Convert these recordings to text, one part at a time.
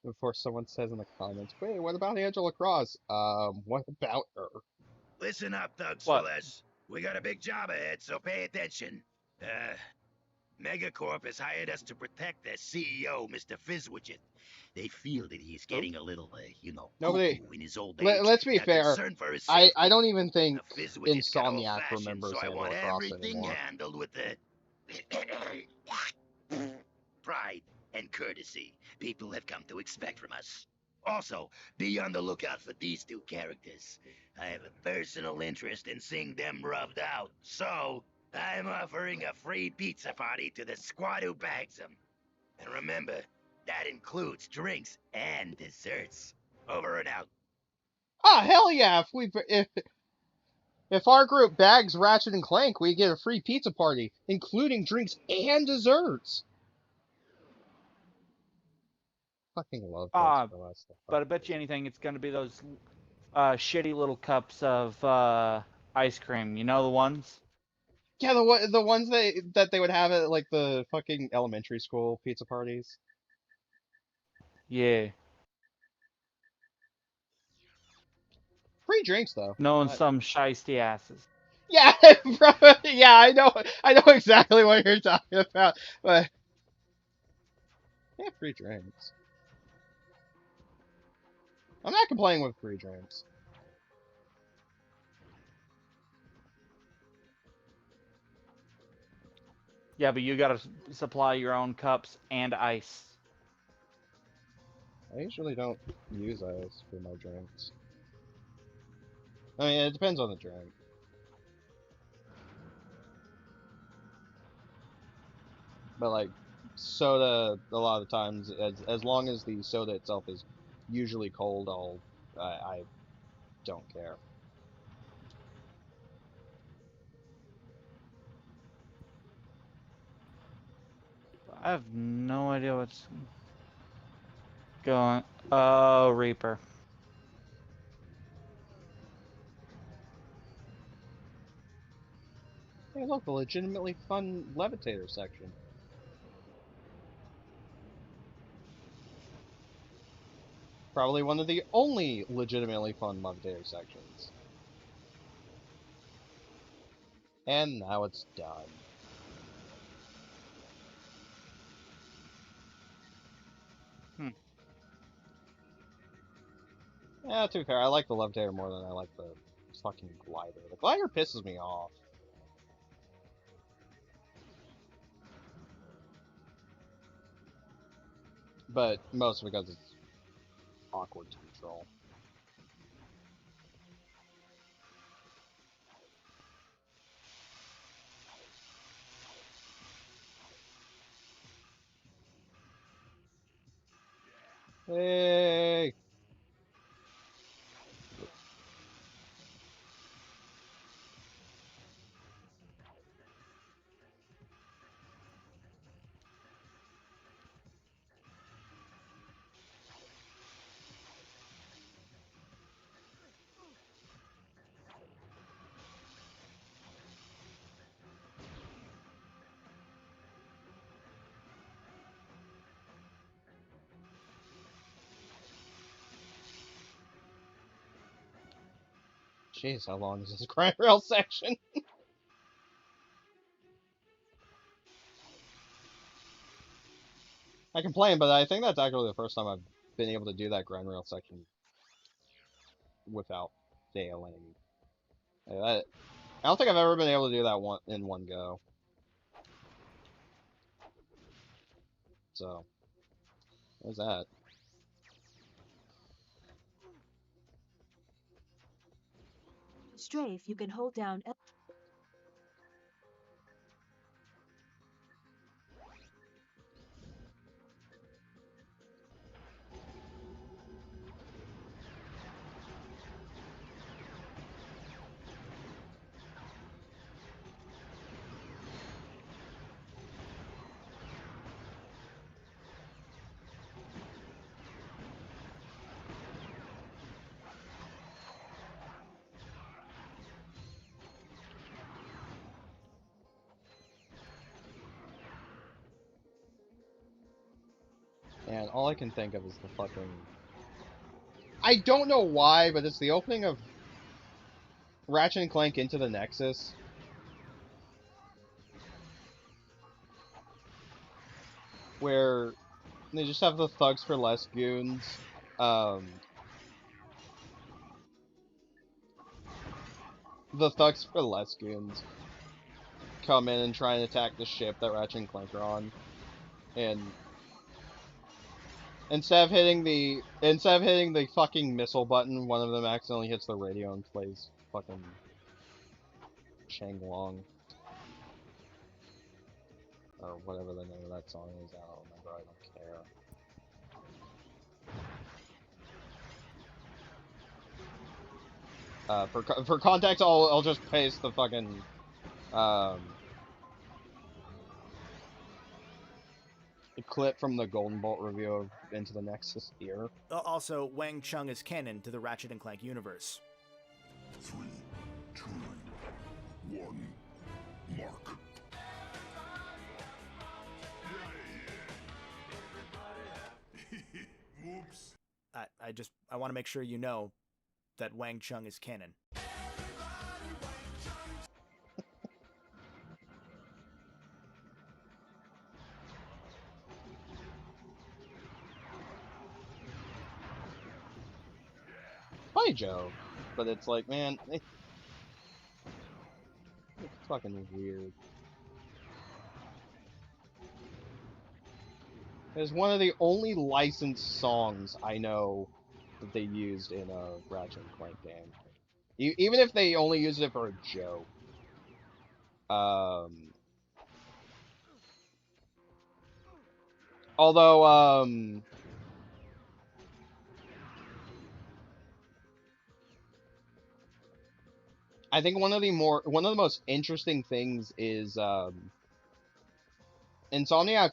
Before someone says in the comments, "Wait, what about Angela Cross?" What about her? Listen up, thugs What? fellas. We got a big job ahead, so pay attention. Uh, Megacorp has hired us to protect their CEO, Mr. Fizzwidget. They feel that he's Who? getting a little, Nobody. cuckoo in his old age, Let's be and are fair. concerned for his I safety. don't even think The Fizzwidget's kind of Insomniac old-fashioned, so remembers I want Angela Cross everything anymore. handled with the pride and courtesy people have come to expect from us. Also, be on the lookout for these two characters. I have a personal interest in seeing them rubbed out, so I'm offering a free pizza party to the squad who bags them. And remember, that includes drinks and desserts. Over and out. Ah, hell yeah! If our group bags Ratchet and Clank, we get a free pizza party, including drinks and desserts. Fucking love those Uh, for that stuff. but I bet you anything it's going to be those shitty little cups of ice cream. You know the ones? Yeah, the ones that they would have at like the fucking elementary school pizza parties. Yeah. Free drinks though. Knowing some shisty asses. Yeah, bro, yeah, I know exactly what you're talking about, but yeah, free drinks. I'm not complaining with free drinks. Yeah, but you got to supply your own cups and ice. I usually don't use ice for my drinks. I mean, it depends on the drink. But like soda, a lot of times, as long as the soda itself is usually cold, I don't care. I have no idea what's going. Oh, Reaper. Hey, look, a legitimately fun levitator section. Probably one of the only legitimately fun levitator sections. And now it's done. Hmm. Yeah, to be fair, I like the levitator more than I like the fucking glider. The glider pisses me off. But mostly because it's awkward to control. Hey! Jeez, how long is this grind rail section? I complain, but I think that's actually the first time I've been able to do that grind rail section without failing. I don't think I've ever been able to do that in one go. So, there's that. Strafe, you can hold down And all I can think of is the fucking... I don't know why, but it's the opening of Ratchet and Clank Into the Nexus. Where they just have the Thugs for Less goons. The Thugs for Less goons come in and try and attack the ship that Ratchet and Clank are on. And instead of hitting the fucking missile button, one of them accidentally hits the radio and plays fucking Chang Long. Or whatever the name of that song is, I don't remember, I don't care. For context, I'll just paste the fucking clip from the Golden Bolt review of Into the Nexus here. Also, Wang Chung is canon to the Ratchet and Clank universe. 3, 2, 1, mark. Whoops. I want to make sure you know that Wang Chung is canon. Funny joke, but it's like, man, it's fucking weird. It's one of the only licensed songs I know that they used in a Ratchet and Clank game. Even if they only used it for a joke. Although, I think one of the most interesting things is, Insomniac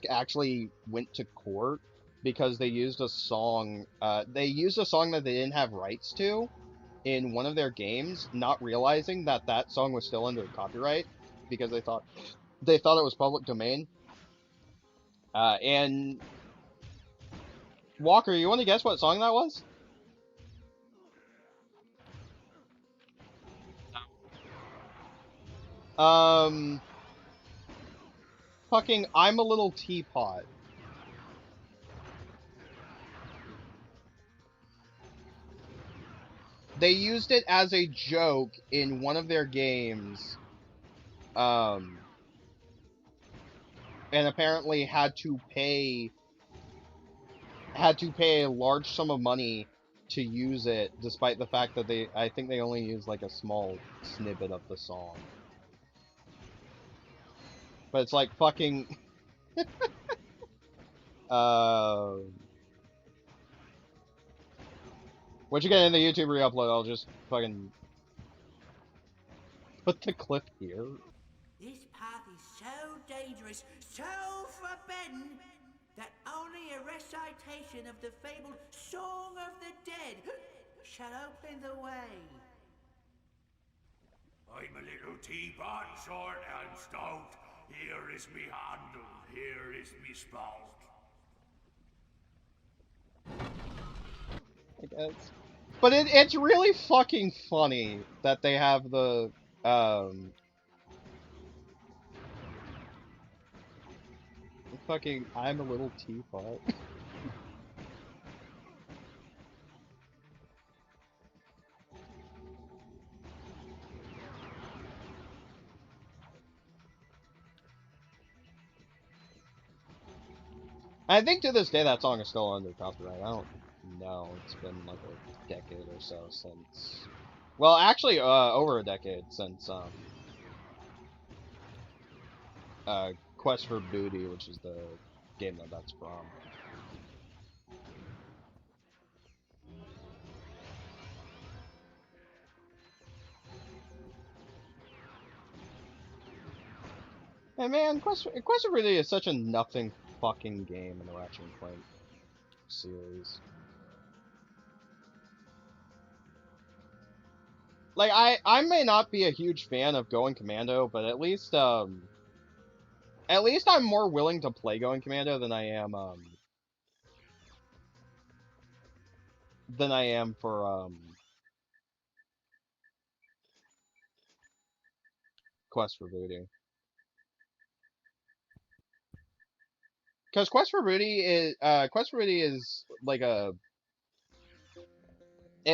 actually went to court because they used a song that they didn't have rights to in one of their games, not realizing that that song was still under copyright because they thought it was public domain. And Walker, you want to guess what song that was? Fucking I'm a Little Teapot. They used it as a joke in one of their games, and apparently had to pay a large sum of money to use it, despite the fact that I think they only used like a small snippet of the song. But it's like fucking, once you get in the YouTube re-upload, I'll just fucking put the clip here. This path is so dangerous, so forbidden, that only a recitation of the fabled Song of the Dead shall open the way. I'm a little teapot, short and stout. Here is me handle, here is me spout. I guess. But it's really fucking funny that they have the, fucking I'm a Little Teapot. I think to this day that song is still under copyright. I don't know. It's been like a decade or so since... Well, actually, over a decade since, Quest for Booty, which is the game that's from. And man, Quest for Booty is such a nothing fucking game in the Ratchet and Clank series. Like, I may not be a huge fan of going Commando, but at least, At least I'm more willing to play Going Commando than I am for Quest for Booty. Because Quest for Booty is like at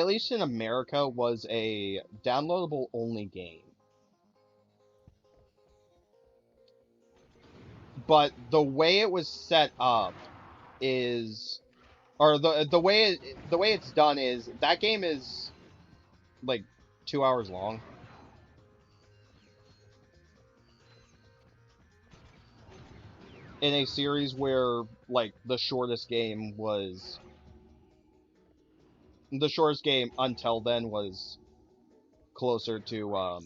least in America, was a downloadable only game. But the way it was set up is, or the way it's done is, that game is like 2 hours long. In a series where like the shortest game until then was closer to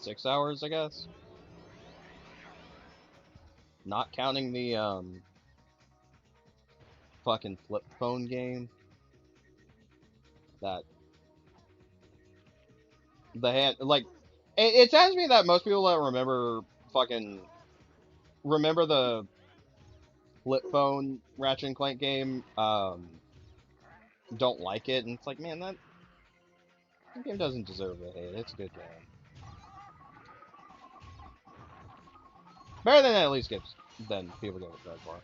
6 hours, I guess. Not counting the fucking flip phone game. That the hand like it saddens me that most people don't remember the flip phone Ratchet Clank game, don't like it, and it's like, man, that game doesn't deserve a hate. It's a good game. Better than at least than people give it credit for.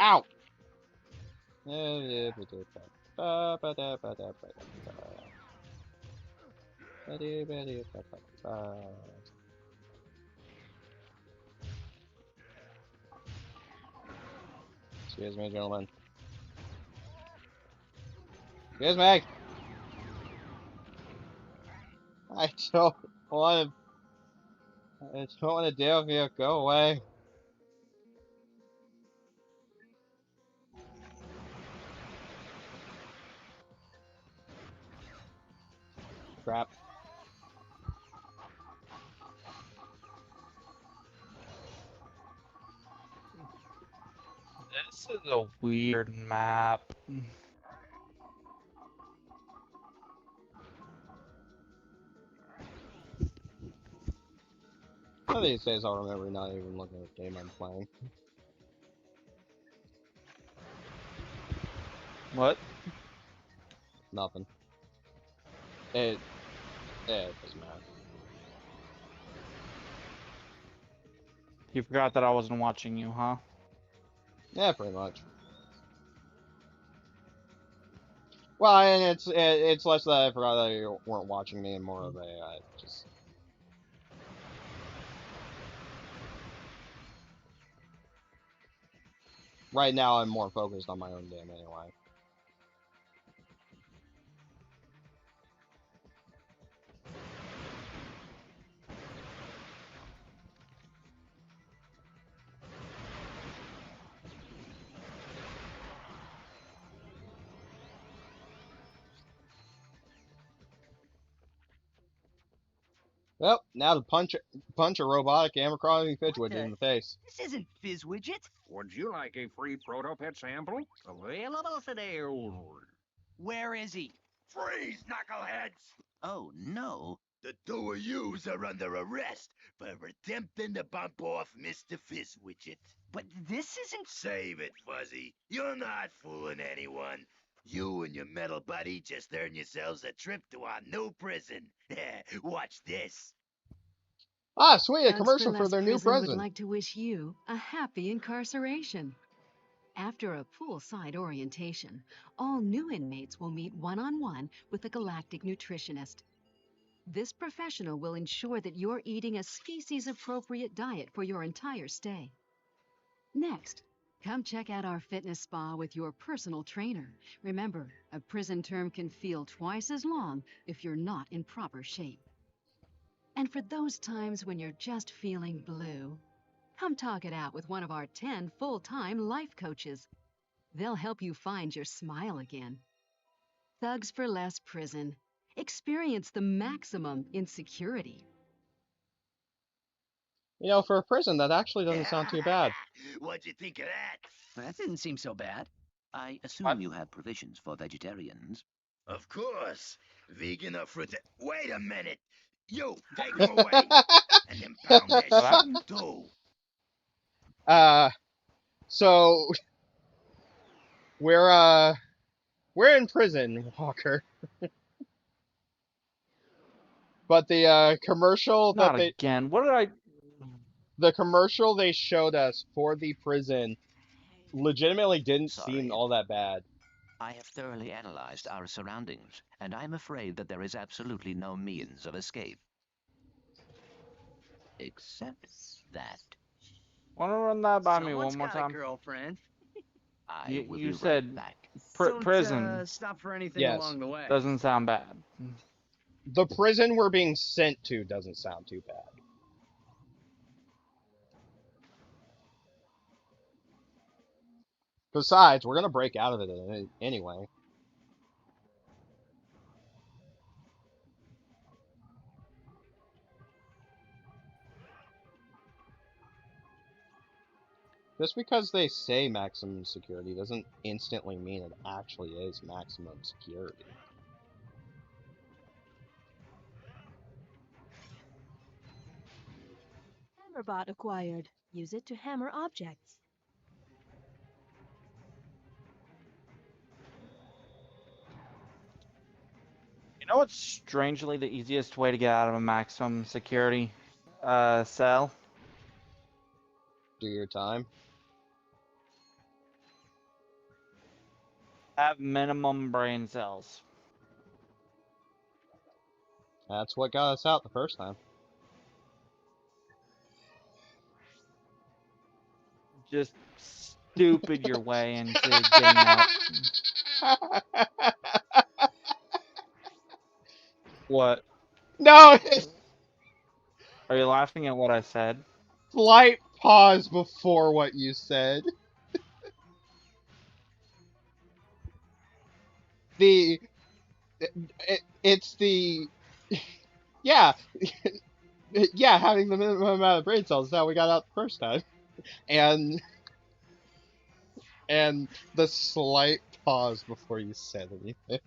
Ow! Excuse me, gentlemen. Excuse me! I don't want to deal with you. Go away. Crap. This is a weird map. One of these days I'll remember not even looking at the game I'm playing. What? Nothing. It doesn't matter. You forgot that I wasn't watching you, huh? Yeah, pretty much. Well, and it's less that I forgot that you weren't watching me, and more of a just. Right now, I'm more focused on my own game anyway. Well, now to punch a robotic Abercrombie Fizzwidget in the face. This isn't Fizzwidget. Would you like a free proto-pet sample? Available today. Where is he? Freeze, knuckleheads! Oh, no. The two of yous are under arrest for attempting to bump off Mr. Fizzwidget. But this isn't... Save it, Fuzzy. You're not fooling anyone. You and your metal buddy just earned yourselves a trip to our new prison. Watch this. Ah, sweet, a Thugs commercial for for Less their new Prison would prison. like to wish you a happy incarceration. After a poolside orientation, all new inmates will meet one-on-one with a galactic nutritionist. This professional will ensure that you're eating a species-appropriate diet for your entire stay. Next, come check out our fitness spa with your personal trainer. Remember, a prison term can feel twice as long if you're not in proper shape. And for those times when you're just feeling blue, come talk it out with one of our 10 full-time life coaches. They'll help you find your smile again. Thugs for Less Prison. Experience the maximum in security. You know, for a prison, that actually doesn't sound too bad. What'd you think of that? That didn't seem so bad. I assume What? you have provisions for vegetarians. Of course. Vegan or fruit. Wait a minute. You, take him away. And then pound that What shit, happened? too. So we're in prison, Walker. But the commercial that Not again. What did I? the commercial they showed us for the prison legitimately didn't seem Sorry. all that bad. I have thoroughly analyzed our surroundings, and I'm afraid that there is absolutely no means of escape. Except that Want to run that by me Someone's one more got a time? girlfriend. I You, will you be said right back. Don't prison. stop for anything Yes. along the way. Doesn't sound bad. The prison we're being sent to doesn't sound too bad. Besides, we're gonna break out of it anyway. Just because they say maximum security doesn't instantly mean it actually is maximum security. Hammerbot acquired. Use it to hammer objects. You know what's strangely the easiest way to get out of a maximum security cell? Do your time. Have minimum brain cells. That's what got us out the first time. Just stupid your way into getting out. What? No, Are you laughing at what I said? slight pause before what you said. The it's the yeah yeah, having the minimum amount of brain cells is how we got out the first time, and the slight pause before you said anything.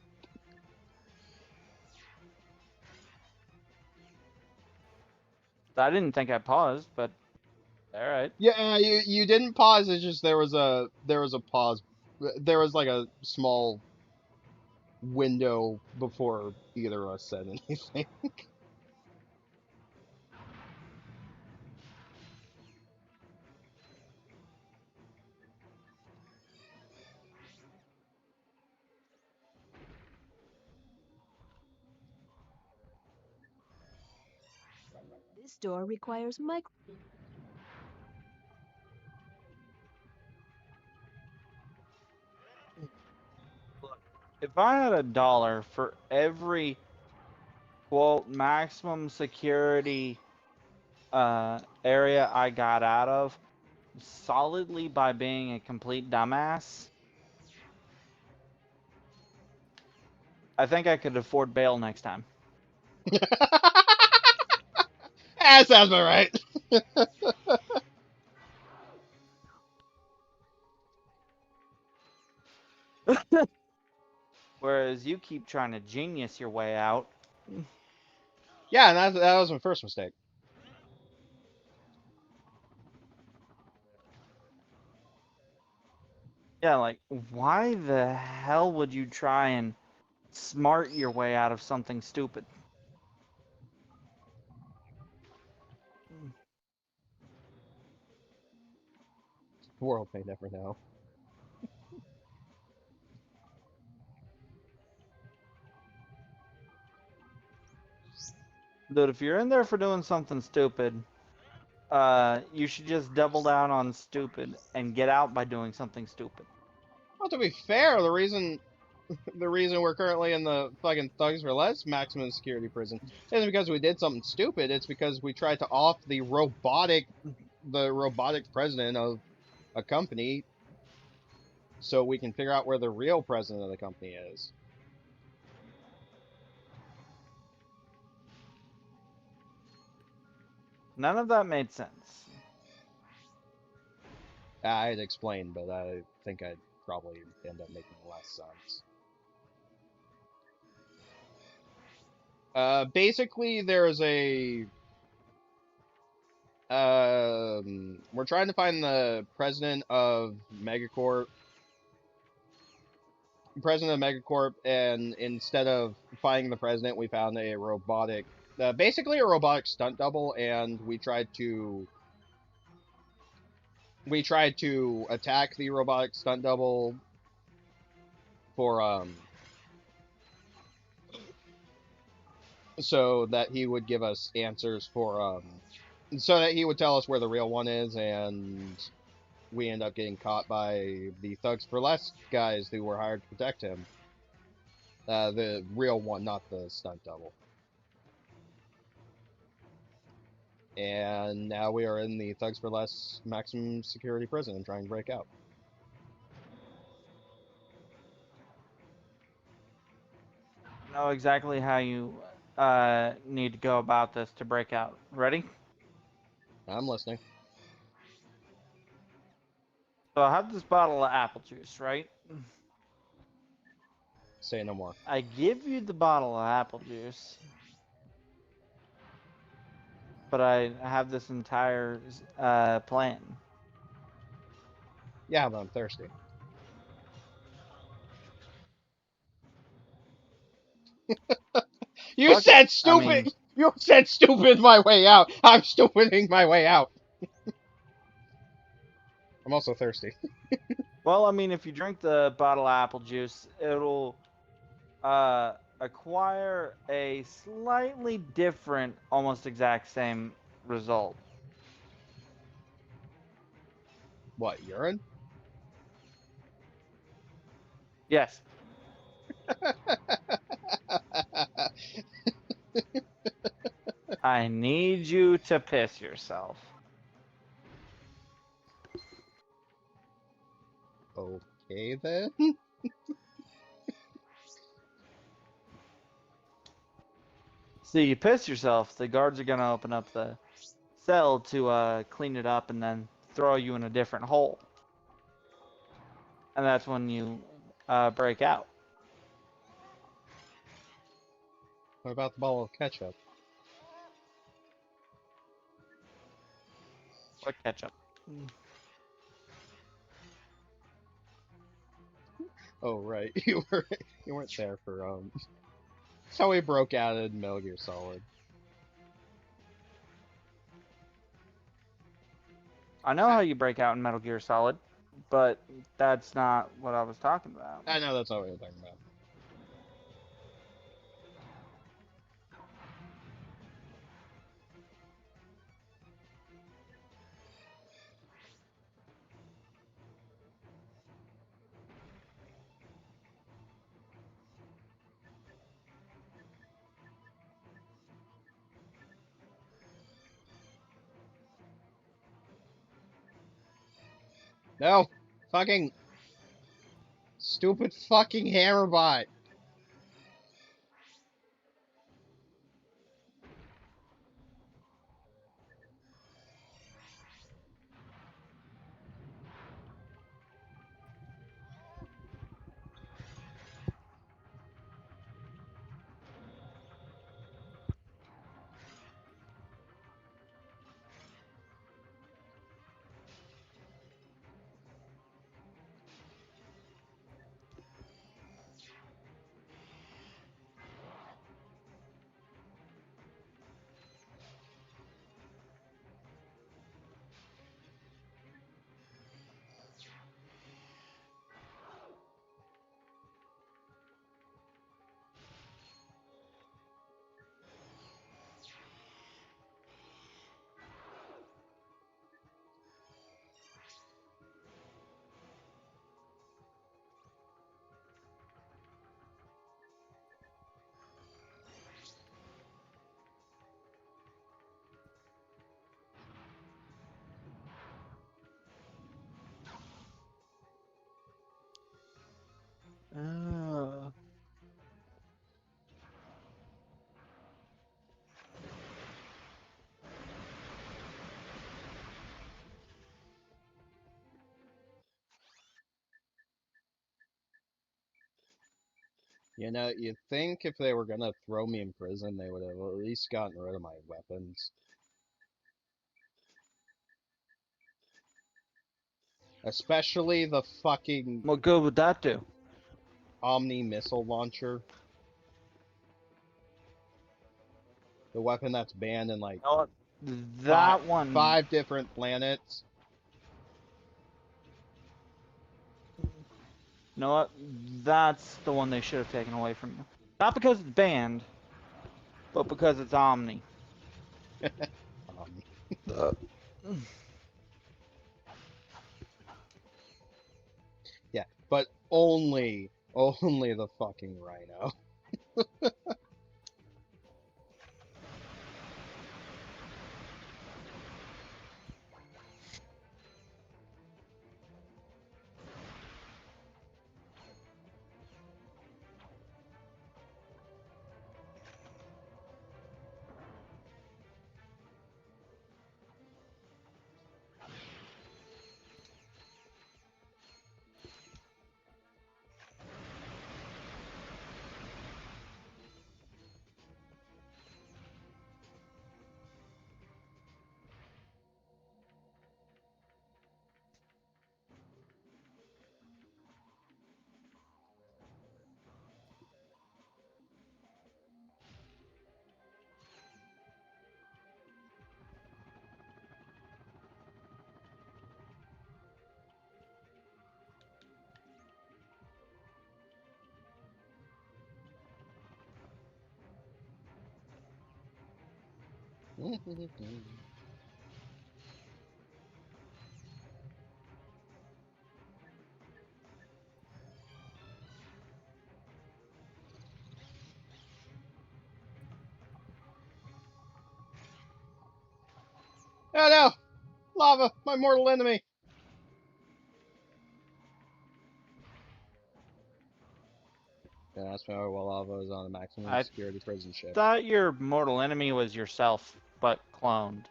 I didn't think I paused, but all right. Yeah, you didn't pause. It's just there was a pause. There was like a small window before either of us said anything. This door requires micro. If I had $1 for every quote maximum security area I got out of solidly by being a complete dumbass, I think I could afford bail next time. That sounds about right. Whereas you keep trying to genius your way out. Yeah, and that was my first mistake. Yeah, like, why the hell would you try and smart your way out of something stupid? The world may never know. Dude, if you're in there for doing something stupid, you should just double down on stupid and get out by doing something stupid. Well, to be fair, the reason we're currently in the fucking Thugs for Less maximum security prison isn't because we did something stupid. It's because we tried to off the robotic president of a company so we can figure out where the real president of the company is. None of that made sense. I had explained, but I think I'd probably end up making less sense. Basically, there's a we're trying to find the president of Megacorp, and instead of finding the president, we found a robotic, basically a robotic stunt double, and we tried to attack the robotic stunt double for so that he would give us answers for so that he would tell us where the real one is, and we end up getting caught by the Thugs for Less guys who were hired to protect him. The real one, not the stunt double. And now we are in the Thugs for Less maximum security prison and trying to break out. Know exactly how you need to go about this to break out. Ready? I'm listening. So I have this bottle of apple juice, right? Say no more. I give you the bottle of apple juice, but I have this entire plan. Yeah, but I'm thirsty. You Fuck, said I stupid! mean, You said stupid my way out! I'm stupiding my way out! I'm also thirsty. well, I mean, if you drink the bottle of apple juice, it'll acquire a slightly different, almost exact same result. What, urine? Yes. I need you to piss yourself. Okay then. See, you piss yourself, the guards are gonna open up the cell to clean it up and then throw you in a different hole. And that's when you break out. What about the bottle of ketchup? What ketchup? Oh right, you weren't there for that's how we broke out in Metal Gear Solid. I know how you break out in Metal Gear Solid, but that's not what I was talking about. I know that's not what you're talking about. No! Fucking stupid fucking hammerbot! You know, you'd think if they were gonna throw me in prison, they would have at least gotten rid of my weapons. Especially the fucking What good would that do? Omni missile launcher. The weapon that's banned in like You know what? five, That one. five different planets. You know what? That's the one they should have taken away from you. Not because it's banned, but because it's Omni. Omni. Yeah, but only the fucking Rhino. Oh no! Lava! My mortal enemy! Yeah, that's why lava is on a maximum I security prison ship. thought your mortal enemy was yourself, but cloned.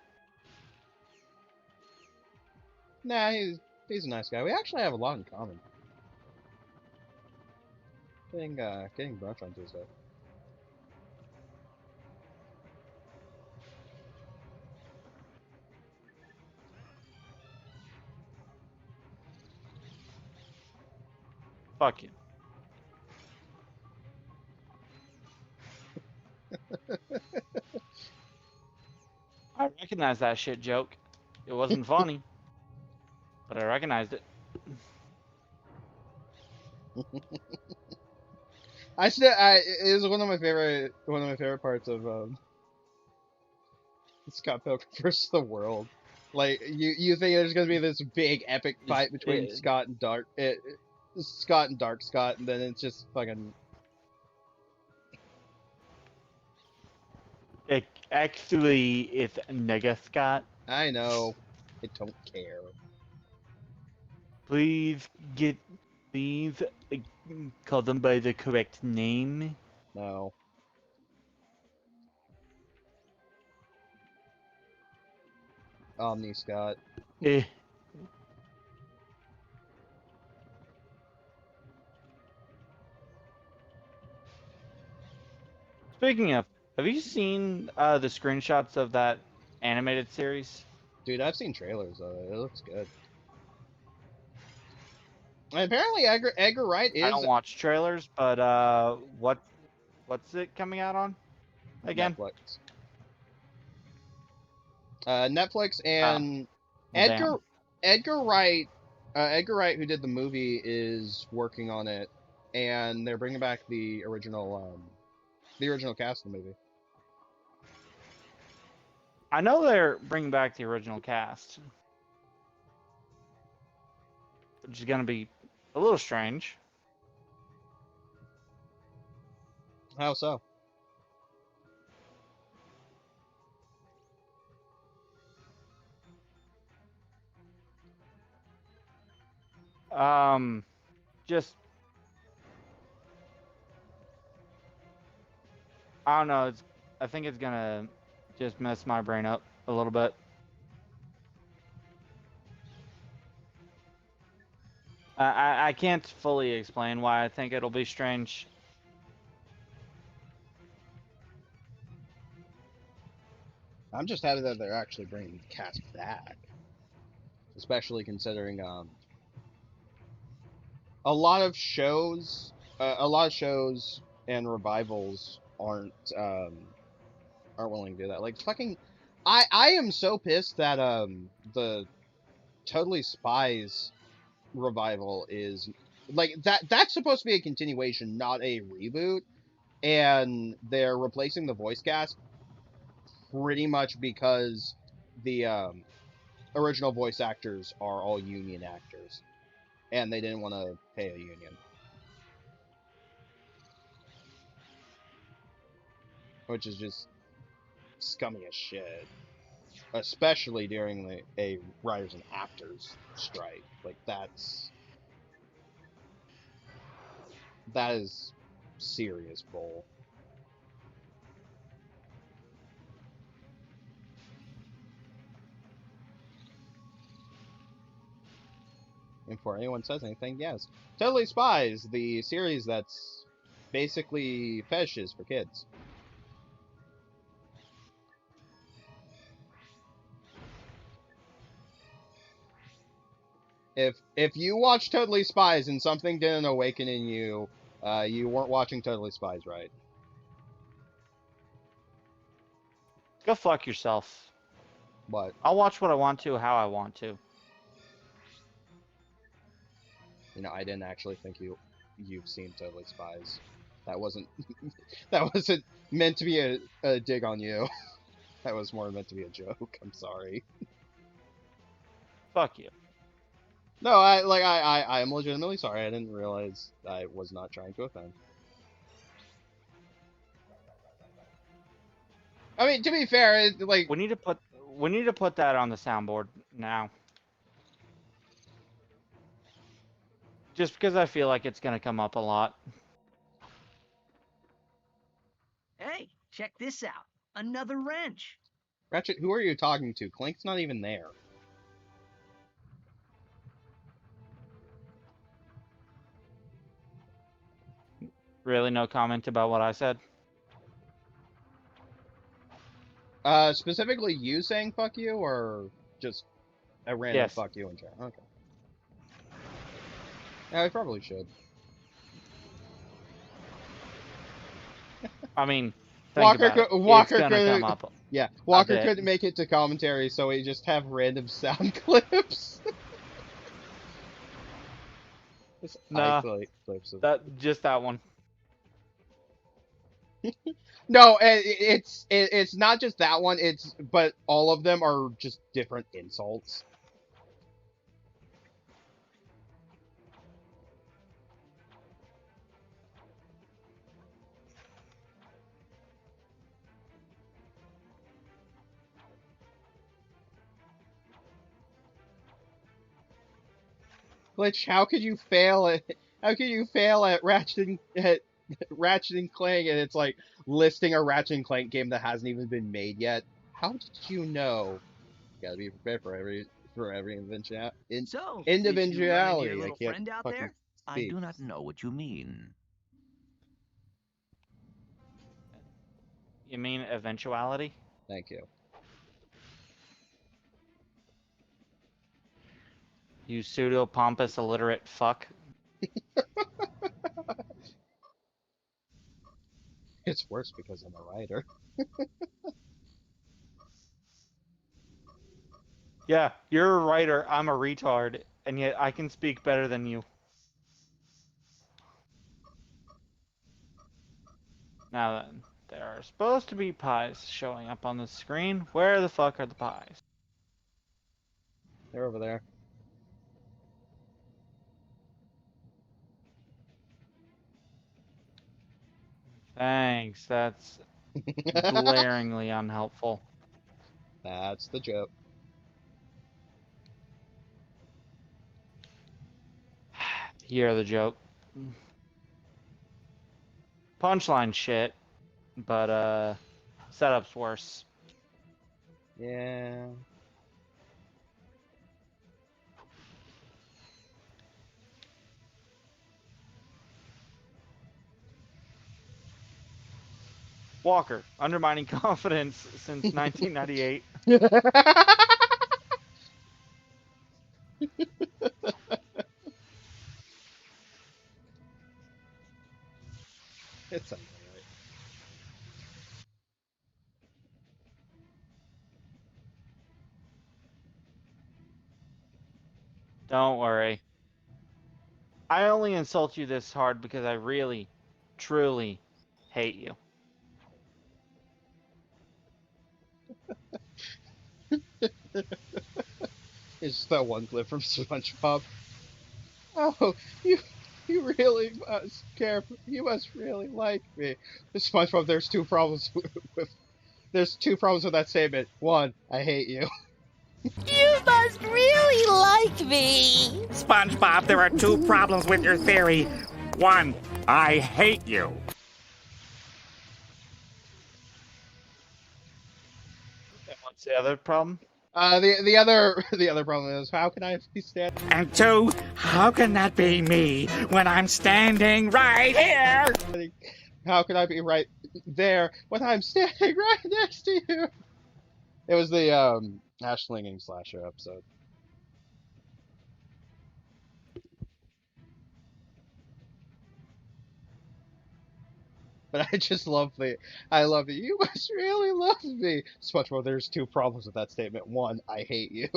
Nah, he's a nice guy. We actually have a lot in common. Getting brunch on Tuesday. Fuck you. I recognize that shit joke. It wasn't funny, but I recognized it. It is one of my favorite parts of Scott Pilgrim vs. the World. Like you think there's gonna be this big epic fight between Scott and Dark Scott, and then it's just fucking. Actually, it's Nega Scott. I know, I don't care. Please call them by the correct name. No. Omni Scott. Eh. Speaking of, have you seen the screenshots of that animated series? Dude, I've seen trailers of it. It looks good. And apparently, Edgar Wright I is don't watch trailers, but what's it coming out on again? Netflix. Netflix Oh, and well, Edgar damn. Edgar Wright. Edgar Wright, who did the movie, is working on it, and they're bringing back the original cast of the movie. I know they're bringing back the original cast, which is gonna be a little strange. How so? Just I don't know. I think it's gonna just mess my brain up a little bit. I can't fully explain why I think it'll be strange. I'm just happy that they're actually bringing the cast back, especially considering a lot of shows and revivals aren't willing to do that. Like fucking, I am so pissed that the Totally Spies revival is like that's supposed to be a continuation, not a reboot, and they're replacing the voice cast pretty much because the original voice actors are all union actors, and they didn't want to pay a union, which is just scummy as shit, especially during a writers and actors strike. Like that is serious bull. And before anyone says anything, yes, Totally Spies, the series that's basically fetishes for kids. If you watch Totally Spies and something didn't awaken in you, you weren't watching Totally Spies right. Go fuck yourself. But I'll watch what I want to, how I want to. you know, I didn't actually think you've seen Totally Spies. That wasn't that wasn't meant to be a dig on you. That was more meant to be a joke. I'm sorry. Fuck you. No, I am legitimately sorry. I didn't realize I was not trying to offend. I mean, to be fair, like We need to put that on the soundboard now. Just because I feel like it's gonna come up a lot. Hey, check this out. Another wrench. Ratchet, who are you talking to? Clank's not even there. Really, no comment about what I said? Specifically you saying fuck you, or just a random Yes. fuck you in chat? Okay. Yeah, I probably should. I mean, think about it. It's gonna come up yeah, a Walker bit. couldn't make it to commentary, so we just have random sound clips. Just Nah, isolate clips of. just that one. No, it's not just that one. But all of them are just different insults. Glitch, how could you fail at Ratchet and Clank, and it's like listing a Ratchet and Clank game that hasn't even been made yet? How did you know? You gotta be prepared for every So, did you run into your individuality. I little can't friend out fucking there? I speak. do not know what you mean. You mean eventuality? Thank you. You pseudo pompous illiterate fuck. It's worse because I'm a writer. Yeah, you're a writer. I'm a retard, and yet I can speak better than you. Now then, there are supposed to be pies showing up on the screen. Where the fuck are the pies? They're over there. Thanks, that's glaringly unhelpful. That's the joke. You're the joke. Punchline shit, but setup's worse. Yeah. Walker, undermining confidence since 1998. It's alright. Don't worry. I only insult you this hard because I really, truly hate you. It's just that one clip from SpongeBob. Oh, you really must care. You must really like me. SpongeBob, there's two problems there's two problems with that statement. One, I hate you. You must really like me. SpongeBob, there are two problems with your theory. One, I hate you. And what's the other problem? The other problem is, how can I be standing? And two, how can that be me when I'm standing right here? How can I be right there when I'm standing right next to you? It was the Ash Slinging Slasher episode. But I just love I love it. You must really love me. SpongeBob, there's two problems with that statement. One, I hate you.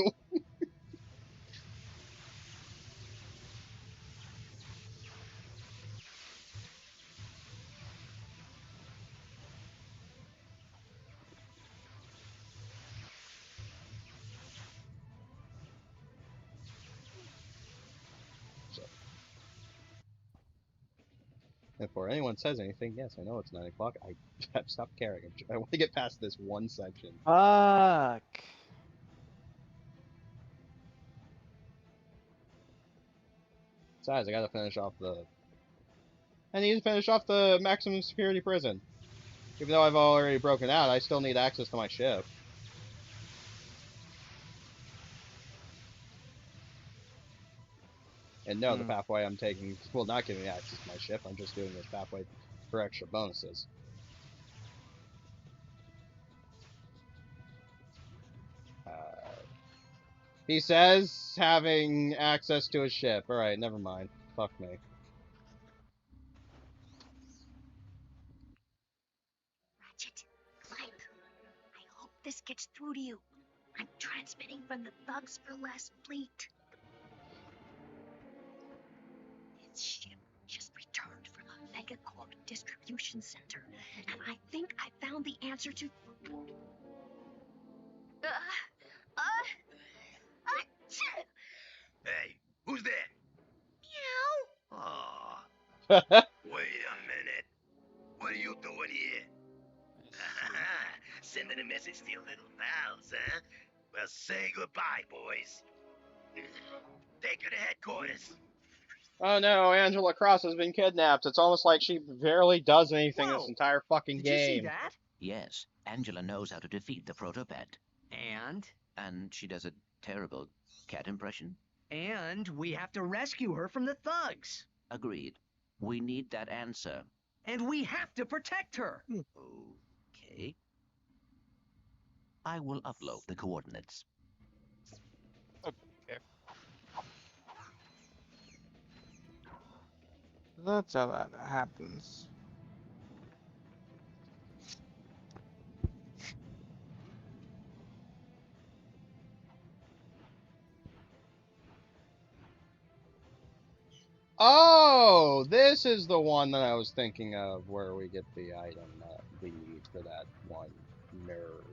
So, and before anyone says anything, yes, I know it's 9 o'clock. I've stopped caring. I want to get past this one section. Fuck. Besides, I gotta finish off I need to finish off the maximum security prison. Even though I've already broken out, I still need access to my ship. And no, the pathway I'm taking will not give me access to my ship. I'm just doing this pathway for extra bonuses. He says having access to his ship. Alright, never mind. Fuck me. Ratchet, Clank, I hope this gets through to you. I'm transmitting from the Thugs for Less fleet. This ship just returned from a megacorp distribution center, and I think I found the answer to... Hey, who's that? Meow. Aw. Wait a minute. What are you doing here? Sending a message to your little pals, huh? Well, say goodbye, boys. Take her to headquarters. Oh no, Angela Cross has been kidnapped. It's almost like she barely does anything this entire fucking Did game. you see that? Yes, Angela knows how to defeat the protopet. And? And she does a terrible cat impression. And we have to rescue her from the thugs. Agreed. We need that answer. And we have to protect her. Okay. I will upload the coordinates. Okay. That's how that happens. Oh, this is the one that I was thinking of where we get the item that we need for that one nerd.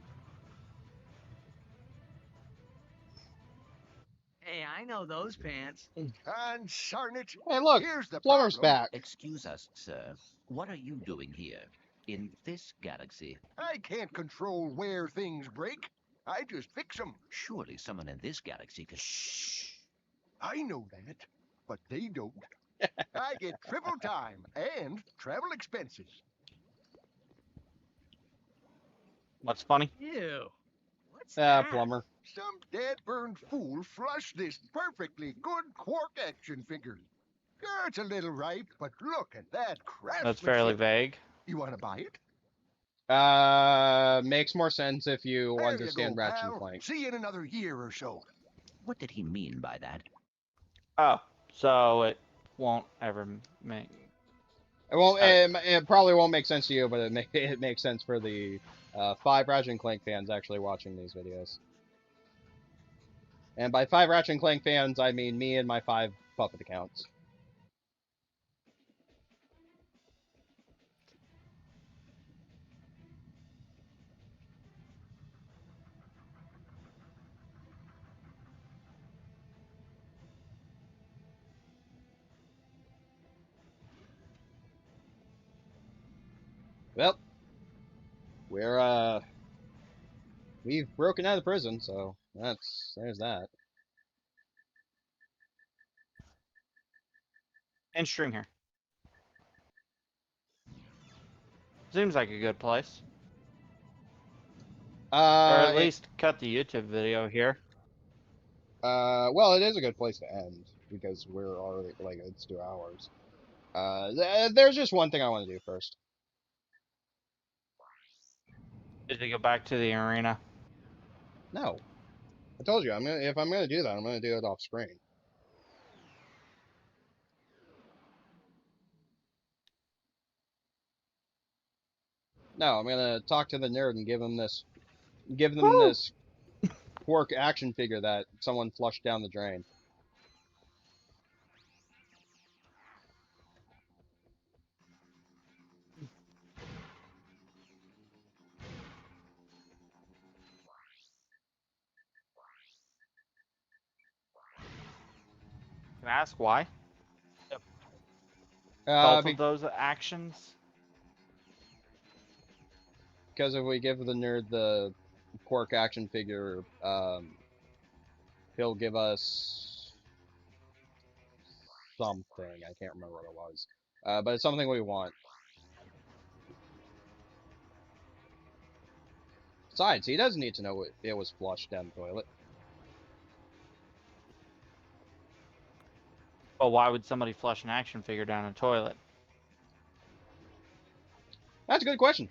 Hey, I know those pants. Consarn it. Hey, look, Here's the Plumber's problem. back. Excuse us, sir. What are you doing here? In this galaxy? I can't control where things break. I just fix them. Surely someone in this galaxy can... Shh. I know that, but they don't. I get triple time and travel expenses. What's funny? Ew. What's that? Plumber. Some dead-burned fool flushed this perfectly good Quark action figure. Sure, it's a little ripe, but look at that craftsmanship. That's fairly vague. You want to buy it? Makes more sense if you There you understand go, Ratchet and pal. Clank. See you in another year or so. What did he mean by that? Oh, so it won't ever make. It won't. It probably won't make sense to you, but it makes sense for the 5 Ratchet and Clank fans actually watching these videos. And by 5 Ratchet and Clank fans, I mean me and my 5 Puppet accounts. Well, we've broken out of prison, so there's that. And stream here. Seems like a good place. Or at least cut the YouTube video here. Well, it is a good place to end because we're already like it's 2 hours. There's just one thing I want to do first. Is to go back to the arena? No, I told you if I'm gonna do that, I'm gonna do it off screen. No, I'm gonna talk to the nerd and give them this Quark action figure that someone flushed down the drain. Can I ask why? Both of those actions? Because if we give the nerd the Quark action figure, he'll give us something. I can't remember what it was. But it's something we want. Besides, he doesn't need to know it was flushed down the toilet. Well, why would somebody flush an action figure down a toilet? That's a good question.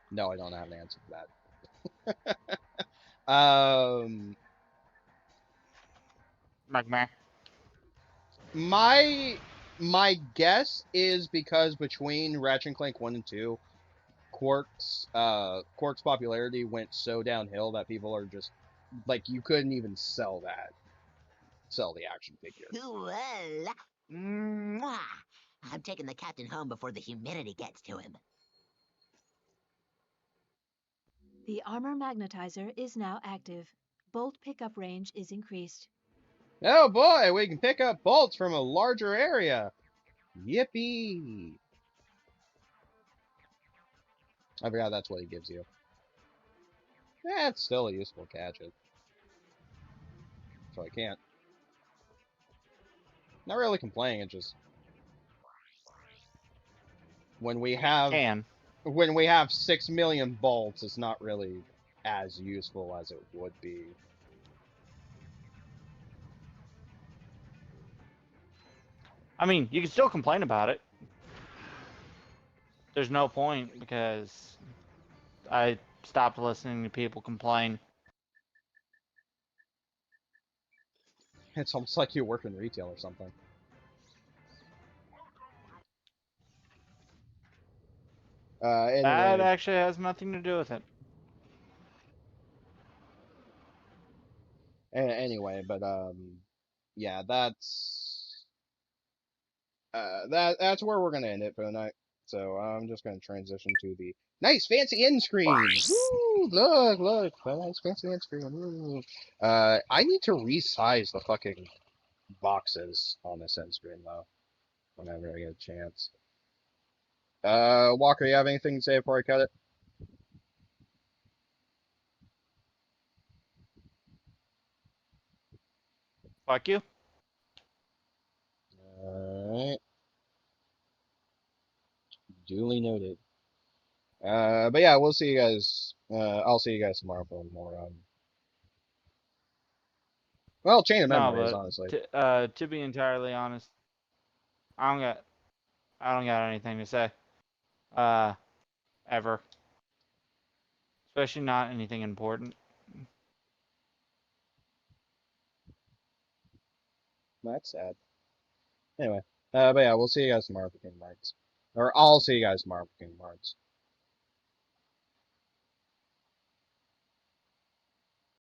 No, I don't have an answer for that. My guess is because between Ratchet and Clank 1 and 2, Quark's popularity went so downhill that people are just like you couldn't even sell the action figure. Well, mwah. I'm taking the captain home before the humidity gets to him. The armor magnetizer is now active. Bolt pickup range is increased. Oh boy, we can pick up bolts from a larger area. Yippee! I forgot that's what he gives you. It's still a useful gadget. So I can't. Not really complaining, it's just when we have 6 million bolts, it's not really as useful as it would be. I mean, you can still complain about it. There's no point because I stopped listening to people complain. It's almost like you work in retail or something. Anyway. That actually has nothing to do with it. Anyway, but yeah, that's where we're gonna end it for the night. So I'm just gonna transition to the nice fancy end screen. Woo, look, nice fancy end screen. Woo. I need to resize the fucking boxes on this end screen though, whenever I get a chance. Walker, you have anything to say before I cut it? Fuck you. Alright. Duly noted. But yeah, we'll see you guys. I'll see you guys tomorrow for more Well, chain of No, memories, honestly. but to be entirely honest, I don't got anything to say. Ever. Especially not anything important. That's sad. Anyway, but yeah, we'll see you guys tomorrow for Kingdom Hearts. Or I'll see you guys tomorrow for Kingdom Hearts.